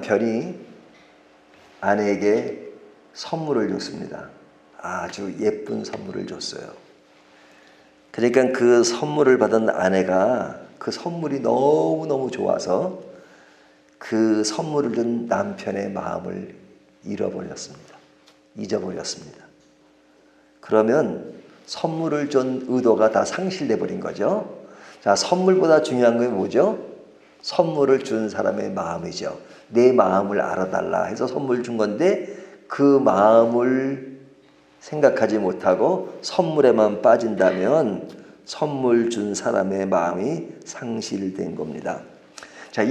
남편이 아내에게 선물을 줬습니다. 아주 예쁜 선물을 줬어요. 그러니까 그 선물을 받은 아내가 그 선물이 너무너무 좋아서 그 선물을 준 남편의 마음을 잃어버렸습니다. 잊어버렸습니다. 그러면 선물을 준 의도가 다 상실돼 버린 거죠. 자, 선물보다 중요한 게 뭐죠? 선물을 준 사람의 마음이죠. 내 마음을 알아달라 해서 선물 준 건데 그 마음을 생각하지 못하고 선물에만 빠진다면 선물 준 사람의 마음이 상실된 겁니다. 자,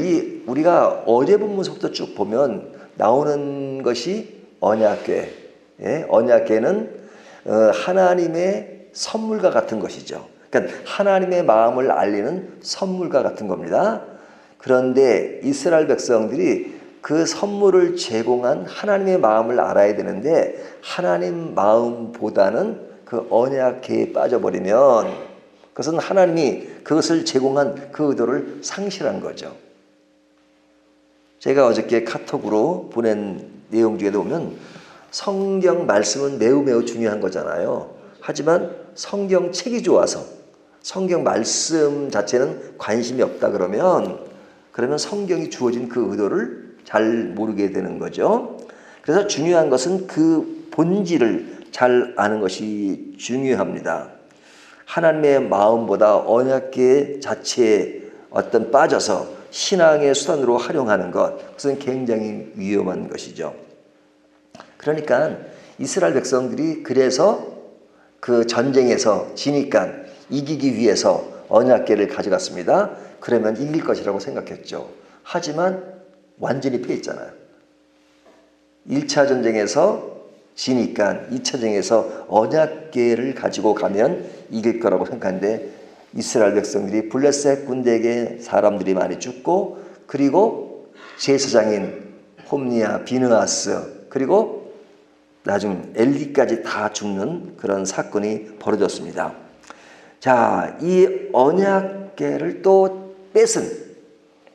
우리가 어제 본문서부터 쭉 보면 나오는 것이 언약궤. 예? 언약궤는 하나님의 선물과 같은 것이죠. 그러니까 하나님의 마음을 알리는 선물과 같은 겁니다. 그런데 이스라엘 백성들이 그 선물을 제공한 하나님의 마음을 알아야 되는데 하나님 마음보다는 그 언약궤에 빠져버리면 그것은 하나님이 그것을 제공한 그 의도를 상실한 거죠. 제가 어저께 카톡으로 보낸 내용 중에도 보면 성경 말씀은 매우 중요한 거잖아요. 하지만 성경 책이 좋아서 성경 말씀 자체는 관심이 없다 그러면 성경이 주어진 그 의도를 잘 모르게 되는 거죠. 그래서 중요한 것은 그 본질을 잘 아는 것이 중요합니다. 하나님의 마음보다 언약궤 자체에 빠져서 신앙의 수단으로 활용하는 것, 그것은 굉장히 위험한 것이죠. 그러니까 이스라엘 백성들이 그래서 그 전쟁에서 지니까 이기기 위해서 언약궤를 가져갔습니다. 그러면 이길 것이라고 생각했죠. 하지만 완전히 패했잖아요. 1차 전쟁에서 지니까 2차 전쟁에서 언약궤를 가지고 가면 이길 거라고 생각하는데 이스라엘 백성들이 블레셋 군대에게 사람들이 많이 죽고 그리고 제사장인 홈니아, 비느하스 그리고 나중 엘리까지 다 죽는 그런 사건이 벌어졌습니다. 자, 이 언약궤를 또 뺏은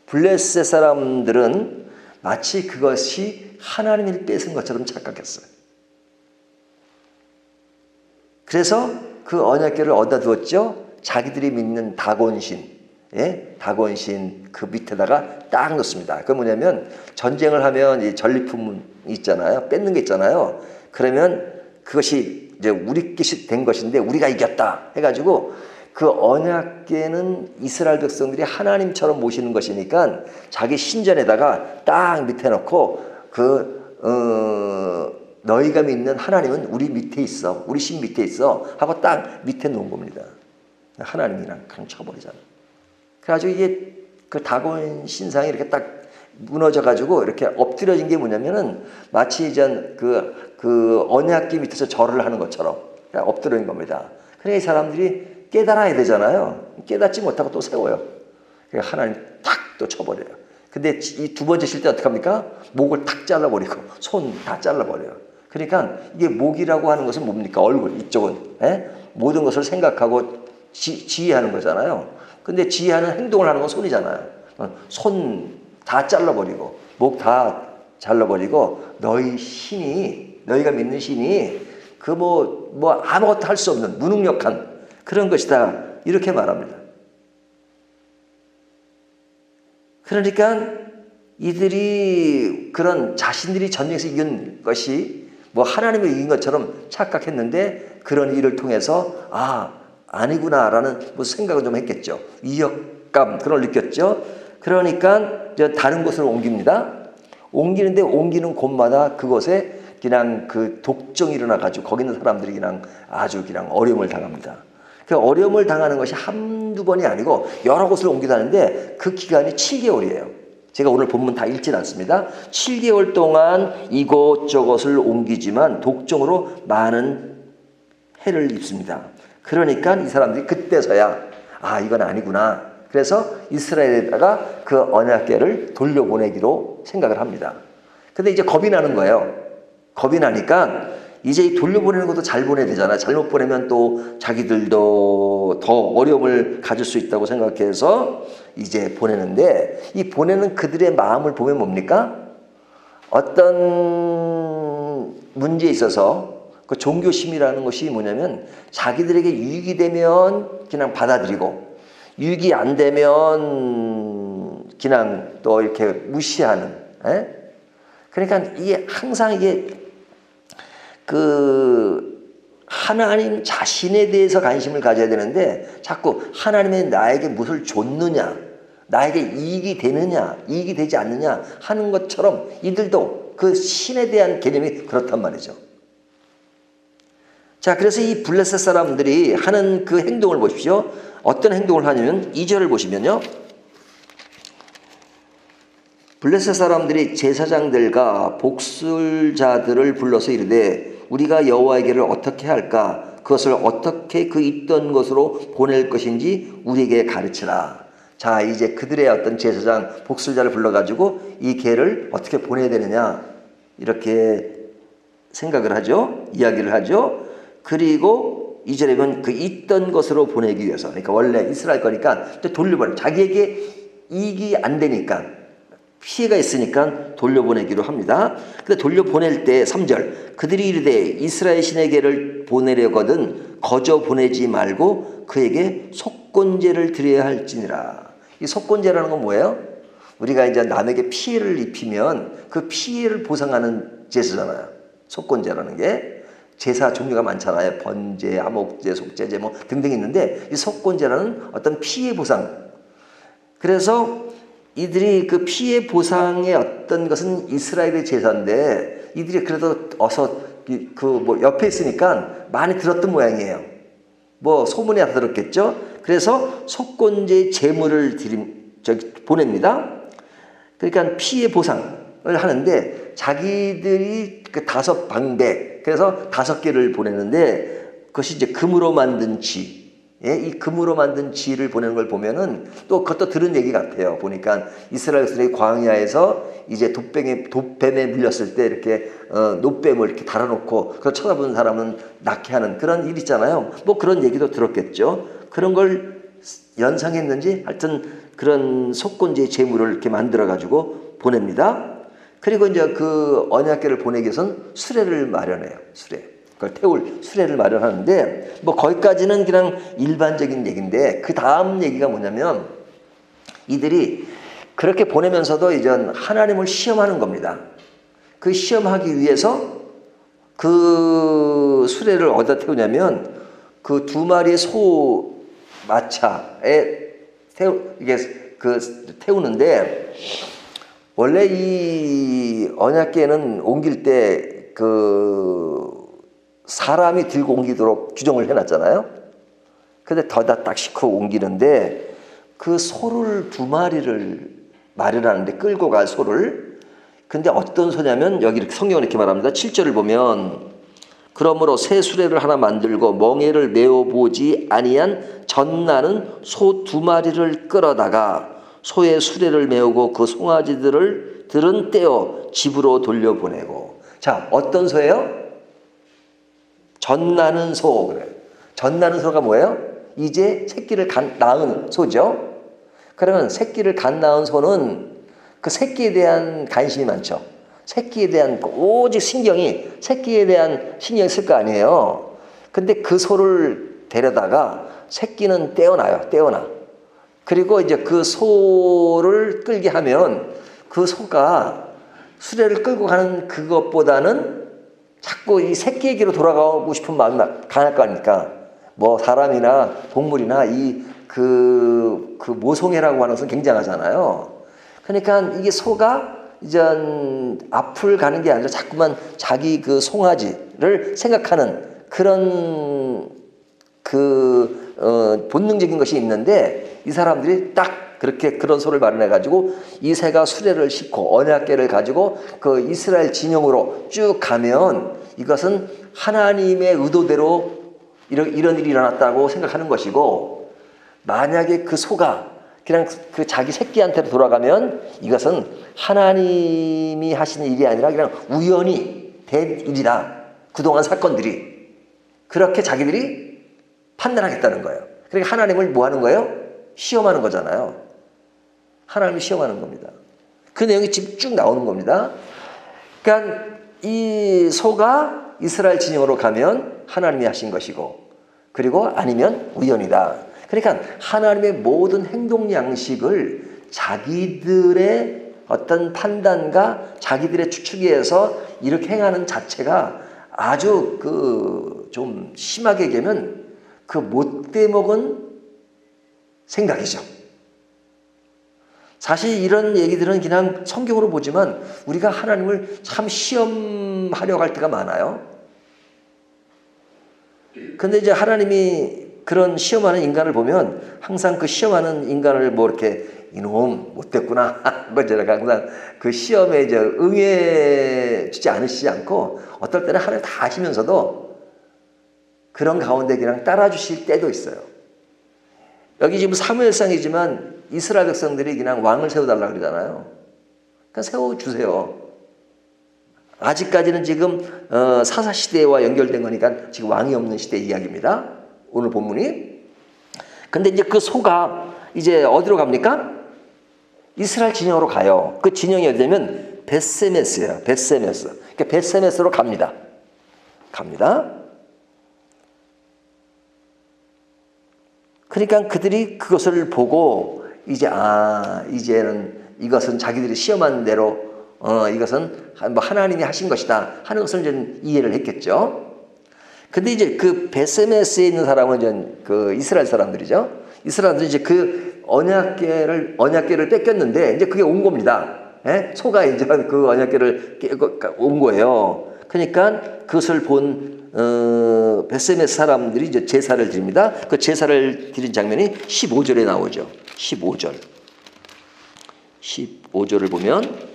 블레셋 사람들은 마치 그것이 하나님이 뺏은 것처럼 착각했어요. 그래서 그 언약궤를 얻어 두었죠. 자기들이 믿는 다곤신, 다곤신 그 밑에다가 딱 놓습니다. 그건 뭐냐면 전쟁을 하면 이 전리품 있잖아요. 뺏는 게 있잖아요. 그러면 그것이 이제 우리 것이 된 것인데 우리가 이겼다 해가지고 그 언약궤는 이스라엘 백성들이 하나님처럼 모시는 것이니까 자기 신전에다가 딱 밑에 놓고 너희가 믿는 하나님은 우리 밑에 있어. 우리 신 밑에 있어. 하고 딱 밑에 놓은 겁니다. 하나님이랑 그냥 쳐버리잖아. 그래가지고 이게 그 다곤 신상이 이렇게 딱 무너져가지고 이렇게 엎드려진 게 뭐냐면은 마치 이제 그 언약궤 밑에서 절을 하는 것처럼 엎드려진 겁니다. 그러니까 이 사람들이 깨달아야 되잖아요. 깨닫지 못하고 또 세워요. 그러니까 하나님 탁 또 쳐버려요. 근데 이 두 번째 칠 때 어떻게 합니까? 목을 탁 잘라버리고 손 다 잘라버려요. 그러니까 이게 목이라고 하는 것은 뭡니까? 얼굴 이쪽은 모든 것을 생각하고 지휘하는 거잖아요. 근데 지휘하는 행동을 하는 건 손이잖아요. 손 다 잘라버리고 목 다 잘라버리고 너희가 믿는 신이 그 뭐 아무것도 할 수 없는 무능력한 그런 것이다 이렇게 말합니다. 그러니까 이들이 그런 자신들이 전쟁에서 이긴 것이 뭐 하나님을 이긴 것처럼 착각했는데 그런 일을 통해서 아니구나라는 무슨 생각을 좀 했겠죠. 위협감 그런 걸 느꼈죠. 그러니까 다른 곳으로 옮깁니다. 옮기는데 옮기는 곳마다 그곳에 그냥 그 독종이 일어나가지고 거기 있는 사람들이 그냥 아주 그냥 어려움을 당합니다. 그 어려움을 당하는 것이 한두 번이 아니고 여러 곳을 옮기다는데 그 기간이 7개월이에요. 제가 오늘 본문 다 읽진 않습니다. 7개월 동안 이곳저곳을 옮기지만 독종으로 많은 해를 입습니다. 그러니까 이 사람들이 그때서야 이건 아니구나. 그래서 이스라엘에다가 그 언약궤를 돌려보내기로 생각을 합니다. 근데 이제 겁이 나는 거예요. 겁이 나니까 이제 돌려보내는 것도 잘 보내야 되잖아. 잘못 보내면 또 자기들도 더 어려움을 가질 수 있다고 생각해서 이제 보내는데 이 보내는 그들의 마음을 보면 뭡니까? 어떤 문제에 있어서 그 종교심이라는 것이 뭐냐면 자기들에게 유익이 되면 그냥 받아들이고 유익이 안 되면 그냥 또 이렇게 무시하는. 에? 그러니까 이게 항상 이게 그 하나님 자신에 대해서 관심을 가져야 되는데 자꾸 하나님이 나에게 무엇을 줬느냐, 나에게 이익이 되느냐, 이익이 되지 않느냐 하는 것처럼 이들도 그 신에 대한 개념이 그렇단 말이죠. 자, 그래서 이 블레셋 사람들이 하는 그 행동을 보십시오. 어떤 행동을 하냐면 2절을 보시면요. 블레셋 사람들이 제사장들과 복술자들을 불러서 이르되 우리가 여호와에게를 어떻게 할까? 그것을 어떻게 그 있던 곳으로 보낼 것인지 우리에게 가르치라. 자, 이제 그들의 어떤 제사장 복술자를 불러가지고 이 개를 어떻게 보내야 되느냐 이렇게 생각을 하죠. 이야기를 하죠. 그리고 2절에 보면 그 있던 것으로 보내기 위해서, 그러니까 원래 이스라엘 거니까 돌려보내, 자기에게 이익이 안 되니까 피해가 있으니까 돌려보내기로 합니다. 근데 돌려보낼 때 3절 그들이 이르되 이스라엘 신에게를 보내려거든 거저 보내지 말고 그에게 속건제를 드려야 할지니라. 이 속건제라는 건 뭐예요? 우리가 이제 남에게 피해를 입히면 그 피해를 보상하는 제사잖아요. 속건제라는 게 제사 종류가 많잖아요. 번제, 암흑제, 속제제 뭐 등등 있는데 이 속건제라는 어떤 피해 보상. 그래서 이들이 그 피해 보상의 어떤 것은 이스라엘의 제사인데 이들이 그래도 어서 그 뭐 옆에 있으니까 많이 들었던 모양이에요. 뭐 소문이 다 들었겠죠. 그래서 속건제 제물을 보냅니다. 그러니까 피해 보상을 하는데 자기들이 그 5방백, 그래서 5개를 보내는데 그것이 이제 금으로 만든 쥐. 예, 이 금으로 만든 쥐를 보내는 걸 보면은 또 그것도 들은 얘기 같아요. 보니까 이스라엘 백성이 광야에서 이제 돛뱀에 물렸을 때 이렇게 놋뱀을 이렇게 달아놓고 그걸 쳐다보는 사람은 낫게 하는 그런 일 있잖아요. 뭐 그런 얘기도 들었겠죠. 그런 걸 연상했는지 하여튼 그런 속건제 제물을 이렇게 만들어 가지고 보냅니다. 그리고 이제 그 언약궤를 보내기 위해서는 수레를 마련해요. 수레. 그걸 태울 수레를 마련하는데 뭐 거기까지는 그냥 일반적인 얘기인데 그 다음 얘기가 뭐냐면 이들이 그렇게 보내면서도 이제 하나님을 시험하는 겁니다. 그 시험하기 위해서 그 수레를 어디다 태우냐면 그 2마리의 소 마차에 태우는데 원래 이 언약궤는 옮길 때 그 사람이 들고 옮기도록 규정을 해놨잖아요. 근데 더다 딱 싣고 옮기는데 그 소를 2마리를 마련하는데 끌고 갈 소를. 근데 어떤 소냐면 여기 이렇게 성경은 이렇게 말합니다. 7절을 보면 그러므로 새 수레를 하나 만들고 멍에를 메어보지 아니한 젖나는 소 2마리를 끌어다가 소의 수레를 메우고 그 송아지들은 떼어 집으로 돌려보내고. 자, 어떤 소예요? 젖나는 소. 그래요. 젖나는 소가 뭐예요? 이제 새끼를 낳은 소죠. 그러면 새끼를 낳은 소는 그 새끼에 대한 관심이 많죠. 새끼에 대한 오직 새끼에 대한 신경이 있을 거 아니에요. 근데 그 소를 데려다가 새끼는 떼어놔요. 떼어놔. 그리고 이제 그 소를 끌게 하면 그 소가 수레를 끌고 가는 그것보다는 자꾸 이 새끼에게로 돌아가고 싶은 마음이 강할 거 아닙니까? 뭐 사람이나 동물이나 그 모성애라고 하는 것은 굉장하잖아요. 그러니까 이게 소가 이제 앞을 가는 게 아니라 자꾸만 자기 그 송아지를 생각하는 그런 본능적인 것이 있는데 이 사람들이 딱 그렇게 그런 소를 마련해 가지고 이 새가 수레를 싣고 언약궤를 가지고 그 이스라엘 진영으로 쭉 가면 이것은 하나님의 의도대로 이런 일이 일어났다고 생각하는 것이고, 만약에 그 소가 그냥 그 자기 새끼한테로 돌아가면 이것은 하나님이 하시는 일이 아니라 그냥 우연히 된 일이다. 그동안 사건들이 그렇게 자기들이 판단하겠다는 거예요. 그러니까 하나님을 뭐 하는 거예요? 시험하는 거잖아요. 하나님을 시험하는 겁니다. 그 내용이 지금 쭉 나오는 겁니다. 그러니까 이 소가 이스라엘 진영으로 가면 하나님이 하신 것이고, 그리고 아니면 우연이다. 그러니까 하나님의 모든 행동 양식을 자기들의 어떤 판단과 자기들의 추측에 의해서 이렇게 행하는 자체가 아주 좀 심하게 얘기하면 못돼 먹은 생각이죠. 사실 이런 얘기들은 그냥 성경으로 보지만 우리가 하나님을 참 시험하려고 할 때가 많아요. 근데 이제 하나님이 그런 시험하는 인간을 보면 항상 그 시험하는 인간을 뭐 이렇게 이놈 못됐구나 뭐 저렇게 항상 그 시험에 이제 응해 주지 않으시지 않고 어떨 때는 하나님 다 아시면서도 그런 가운데 그냥 따라 주실 때도 있어요. 여기 지금 사무엘상이지만 이스라엘 백성들이 그냥 왕을 세워달라고 그러잖아요. 그러니까 세워주세요. 아직까지는 지금 사사시대와 연결된 거니까 지금 왕이 없는 시대 이야기입니다. 오늘 본문이. 근데 이제 그 소가 이제 어디로 갑니까? 이스라엘 진영으로 가요. 그 진영이 어디냐면 벳세메스예요. 벳세메스. 그러니까 벳세메스로 갑니다. 그러니까 그들이 그것을 보고 이제 이제는 이것은 자기들이 시험한 대로 이것은 뭐 하나님이 하신 것이다 하는 것을 이제 이해를 했겠죠. 근데 이제 그 벳세메스에 있는 사람은 이제 그 이스라엘 사람들이죠. 이스라엘들이 이제 그 언약궤를 뺏겼는데 이제 그게 온 겁니다. 예? 소가 이제 그 언약궤를 온 거예요. 그러니까 그것을 본 벳세메스 사람들이 이제 제사를 드립니다. 그 제사를 드린 장면이 15절에 나오죠. 15절을 보면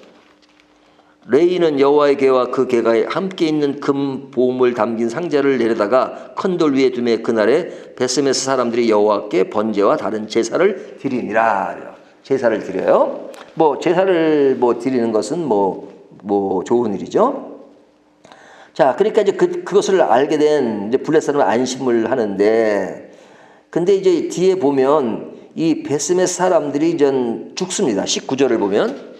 레이는 여호와의 궤와 그 궤가 함께 있는 금 보물 담긴 상자를 내려다가 큰 돌 위에 두매 그날에 벳세메스 사람들이 여호와께 번제와 다른 제사를 드리니라. 제사를 드려요. 뭐 제사를 드리는 것은 뭐 좋은 일이죠. 자, 그러니까 이제 그것을 알게 된 이제 블레 사람은 안심을 하는데, 근데 이제 뒤에 보면 이 벳세메스 사람들이 이제 죽습니다. 19절을 보면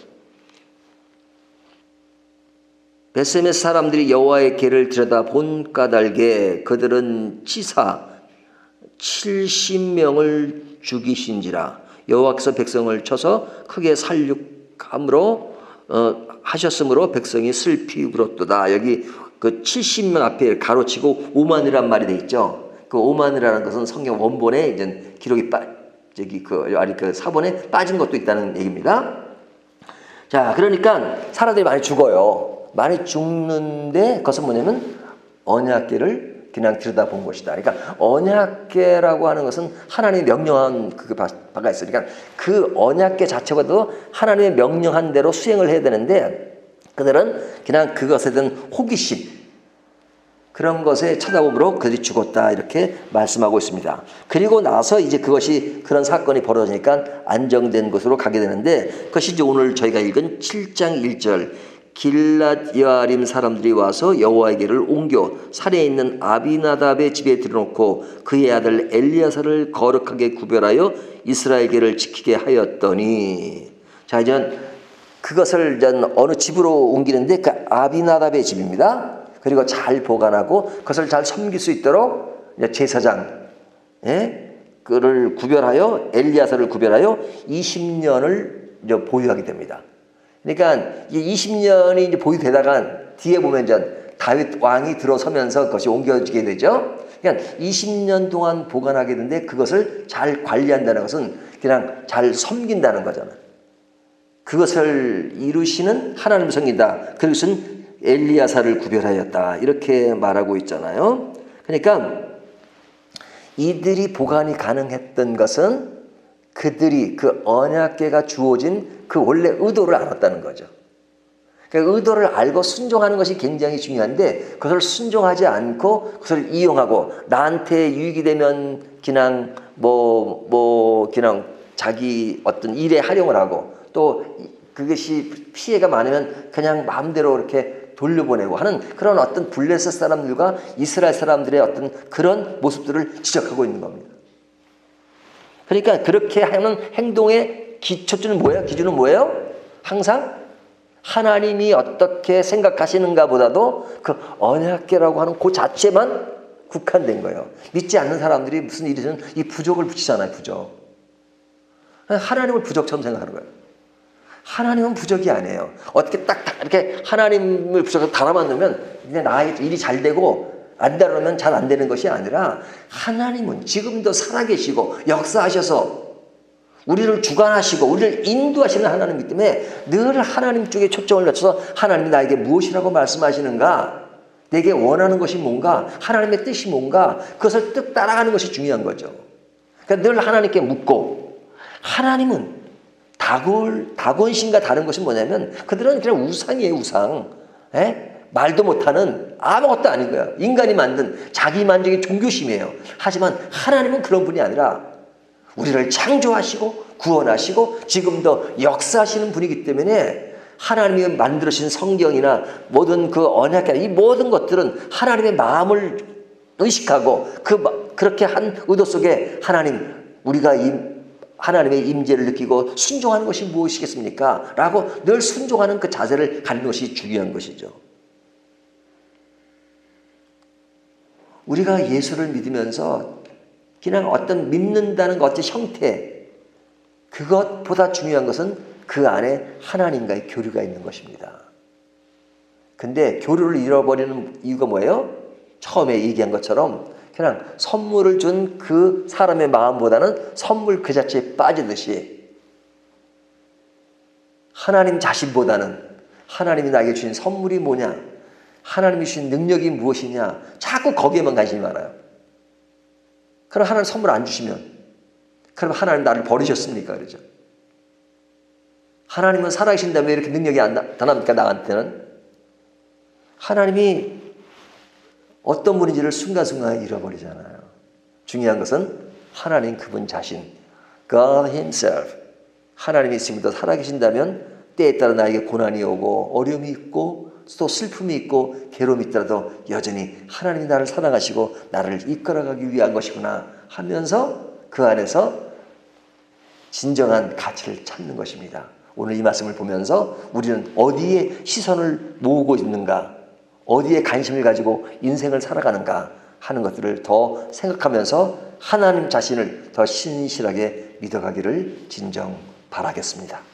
벳세메스 사람들이 여호와의 궤를 들여다 본 까닭에 그들은 치사 70명을 죽이신지라. 여호와께서 백성을 쳐서 크게 살육함으로 하셨으므로 백성이 슬피 울었도다. 여기 그 70명 앞에 가로치고 5만이란 말이 돼 있죠. 그 5만이라는 것은 성경 원본에 이제 기록이 그 사본에 빠진 것도 있다는 얘기입니다. 자, 그러니까 사람들이 많이 죽어요. 많이 죽는데 그것은 뭐냐면 언약궤를 그냥 들여다본 것이다. 그러니까 언약궤라고 하는 것은 하나님이 명령한 그 바가 있으니까 그 언약궤 자체가도 하나님의 명령한 대로 수행을 해야 되는데 그들은 그냥 그것에 대한 호기심 그런 것에 쳐다보므로 그들이 죽었다 이렇게 말씀하고 있습니다. 그리고 나서 이제 그것이 그런 사건이 벌어지니까 안정된 곳으로 가게 되는데 그것이 이제 오늘 저희가 읽은 7장 1절 길랏 여아림 사람들이 와서 여호와의 궤를 옮겨 산에 있는 아비나답의 집에 들여놓고 그의 아들 엘리야사를 거룩하게 구별하여 이스라엘 궤를 지키게 하였더니, 자 이제 그것을 이제 어느 집으로 옮기는데 그 아비나답의 집입니다. 그리고 잘 보관하고 그것을 잘 섬길 수 있도록 제사장 그를 구별하여 엘리야사를 구별하여 20년을 보유하게 됩니다. 그러니까 이 20년이 이제 보유되다가 뒤에 보면 이제 다윗 왕이 들어서면서 그것이 옮겨지게 되죠. 그러니까 20년 동안 보관하게 되는데 그것을 잘 관리한다는 것은 그냥 잘 섬긴다는 거잖아요. 그것을 이루시는 하나님을 섬긴다. 그것은 엘리야사를 구별하였다. 이렇게 말하고 있잖아요. 그러니까 이들이 보관이 가능했던 것은 그들이 그 언약궤가 주어진 그 원래 의도를 알았다는 거죠. 그러니까 의도를 알고 순종하는 것이 굉장히 중요한데 그것을 순종하지 않고 그것을 이용하고 나한테 유익이 되면 그냥 그냥 자기 어떤 일에 활용을 하고 또 그것이 피해가 많으면 그냥 마음대로 이렇게 돌려보내고 하는 그런 어떤 블레셋 사람들과 이스라엘 사람들의 어떤 그런 모습들을 지적하고 있는 겁니다. 그러니까 그렇게 하는 행동의 기초는 뭐예요? 기준은 뭐예요? 항상 하나님이 어떻게 생각하시는가 보다도 그 언약궤라고 하는 그 자체만 국한된 거예요. 믿지 않는 사람들이 무슨 일이든 이 부족을 붙이잖아요. 부족. 하나님을 부족처럼 생각하는 거예요. 하나님은 부족이 아니에요. 어떻게 딱 이렇게 하나님을 부족으로 달아만두면 이제 나의 일이 잘 되고 안 다루면 잘 안 되는 것이 아니라 하나님은 지금도 살아계시고 역사하셔서 우리를 주관하시고 우리를 인도하시는 하나님이기 때문에 늘 하나님 쪽에 초점을 맞춰서 하나님이 나에게 무엇이라고 말씀하시는가, 내게 원하는 것이 뭔가, 하나님의 뜻이 뭔가, 그것을 뜻 따라가는 것이 중요한 거죠. 그러니까 늘 하나님께 묻고, 하나님은 다곤신과 다른 것이 뭐냐면 그들은 그냥 우상이에요. 우상. 말도 못하는 아무것도 아닌 거예요. 인간이 만든 자기 만족의 종교심이에요. 하지만 하나님은 그런 분이 아니라 우리를 창조하시고 구원하시고 지금도 역사하시는 분이기 때문에 하나님이 만들으신 성경이나 모든 그 언약이나 이 모든 것들은 하나님의 마음을 의식하고 그렇게 한 의도 속에 우리가 하나님의 임재를 느끼고 순종하는 것이 무엇이겠습니까? 라고 늘 순종하는 그 자세를 갖는 것이 중요한 것이죠. 우리가 예수를 믿으면서 그냥 어떤 믿는다는 것 어떤 형태, 그것보다 중요한 것은 그 안에 하나님과의 교류가 있는 것입니다. 근데 교류를 잃어버리는 이유가 뭐예요? 처음에 얘기한 것처럼 그냥 선물을 준 그 사람의 마음보다는 선물 그 자체에 빠지듯이 하나님 자신보다는 하나님이 나에게 주신 선물이 뭐냐, 하나님이 주신 능력이 무엇이냐, 자꾸 거기에만 관심이 많아요. 그럼 하나님 선물 안 주시면 그럼 하나님 나를 버리셨습니까? 그러죠. 하나님은 살아계신다면 왜 이렇게 능력이 안 나타납니까? 나한테는. 하나님이 어떤 분인지를 순간순간 잃어버리잖아요. 중요한 것은 하나님 그분 자신, God Himself. 하나님이 지금도 살아계신다면 때에 따라 나에게 고난이 오고 어려움이 있고 또 슬픔이 있고 괴로움이 있더라도 여전히 하나님이 나를 사랑하시고 나를 이끌어가기 위한 것이구나 하면서 그 안에서 진정한 가치를 찾는 것입니다. 오늘 이 말씀을 보면서 우리는 어디에 시선을 모으고 있는가, 어디에 관심을 가지고 인생을 살아가는가 하는 것들을 더 생각하면서 하나님 자신을 더 신실하게 믿어가기를 진정 바라겠습니다.